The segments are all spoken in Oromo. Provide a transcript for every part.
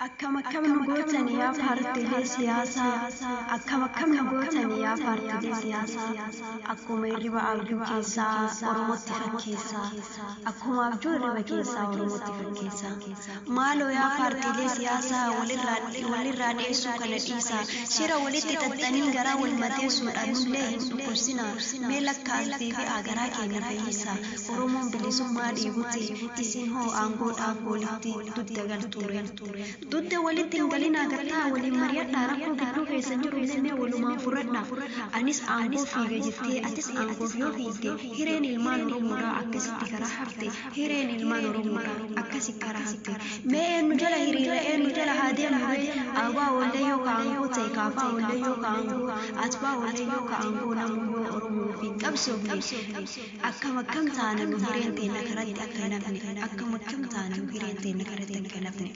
akkam nu gootanii yaa paartiilee siyaasaa akkam nu gootanii yaa paartiilee siyaasaa akkuma hirriba abjuu keessaa oromootti fakkeessaa akkuma abjuu hirriba keessaa oromootti fakkeessaa maaloo yaa paartiilee siyaasaa walirraa dheessuu kana dhiisaa shira walitti xaxxanii garaa wal mateessuudhaan nullee hin dhukkubsinaa mee lakkaa'altii fi agaraa keenya fayyisaa oromoon bilisummaa dhiibutti isin hoo aangoodhaaf walitti dudda galtuure dudda walitti hin galina agartaa waliin mari'adhaa rakkoo gidduu keessa jiru illee walumaan furadhaa anis aangoo fiige jettee atis aangoof yoo fiigde hireen ilmaan oromoodhaa akkasitti karaa hafte hireen ilmaan oromoodhaa akkasi karaa hafte mee eenyu jala hiriira eenyu jala haa deemnu abaa ollee yoo kaangoo ta'e kaafaa ollee yoo kaangoo atbaa ollee yoo kaangoo namuu oromoo fi qabsoofne akkam taana nu hireen teenya karatti akka nafne akkam taana nu hireen teenya karatti akka nafne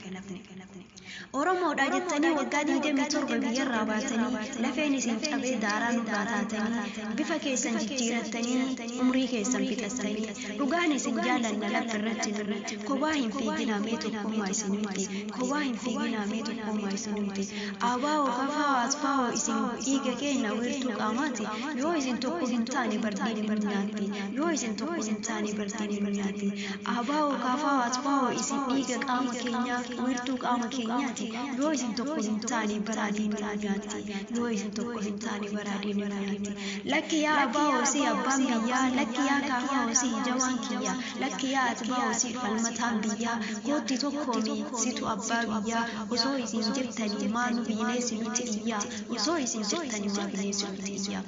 oromoodhaa jettanii waggaa 27 biyyarraa baatanii lafeen isin cabee daaraa nu baataatanii bifa keessan jijjiirattanii umrii keessan fixattanii dhugaan isin jaalanna lafarratti nurri kophaa hin fiiginaa mee tokkummaa isin miti kophaa hin fiiginaa mee tokkummaa isin miti abaa kafaa asfaa isin dhiiga keenya wirtuu qaamaati yoo isin tokko hin taane bardiin minnaatti yoo isin tokko hin taane bardiin minnaatti abaa kafaa asfaa isin dhiiga qaama keenya wirtuu qaama keenyaati yoo isin tokko hin taane baraadiin minnaatti yoo isin tokko hin taane baraadiin minnaatti lakki yaa abaa osii abbaan biyyaa lakki yaa kafaa osii jawaan kiyya lakki yaa atbaa osii falmataan biyyaa gootti tokkoomi situ abbaa biyyaa osoo isin jirtanii maanu bineesi nuti iyyaa osoo isin jirtanii maa bineesi nuti iyyaa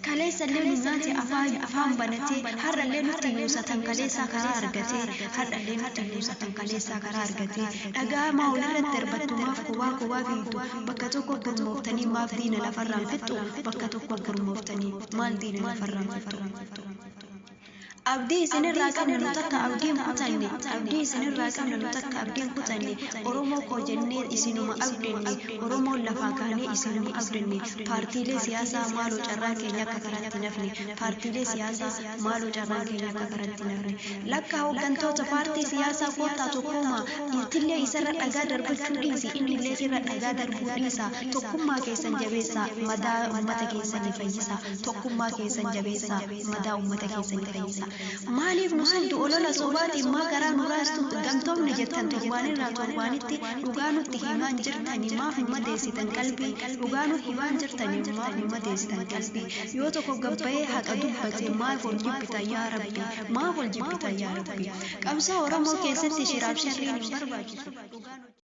kaleessallee nunnaati afaan banatee har'allee nutti yuusatan kaleessaa karaa argatee har'allee nutti yuusatan kaleessaa karaa argatee dhagaa maa olirratti darbattu maaf kubaa fiitu bakka tokko gurmooftanii maaf diina lafarraan fixxu bakka tokko gurmooftanii maal diina lafarraan fixxu abdii isinirraa qabna nu takka abdiin kutanne abdii isinirraa qabna nu takka abdiin kutanne oromoo koo jennee isinuma abdenne oromoon lafaa kaanee isinuma abdenne paartiilee siyaasaa maaloo carraa keenya akka karaatti nafne paartiilee siyaasaa maaloo carraa keenya akka karaatti nafne lakka hooggantoota paartii siyaasaa koottaa tokkummaa iltillee isarra dhagaa darbachuu dhiisi innillee sirra dhagaa darbuu dhiisa tokkummaa keessan jabeessaa madaa ummata keessanii fayyisaa tokkummaa keessan jabeessaa madaa ummata keessanii fayyisaa maaliif nusuntu olola sobaatiin maa garaa nu raastu gamtoomne jettan torbaanirraa torbaanitti dhugaa nutti himaan jirtanii maaf hin madeessitan qalbii dhugaa nutti himaan jirtanii maaf hin madeessitan qalbii yoo tokko gabbayee haqa dubbate maaf ol jibbitan yaa rabbi maaf ol jibbitan yaa rabbi qabsoo oromoo keessatti shiraaf sharriin hin barbaachisu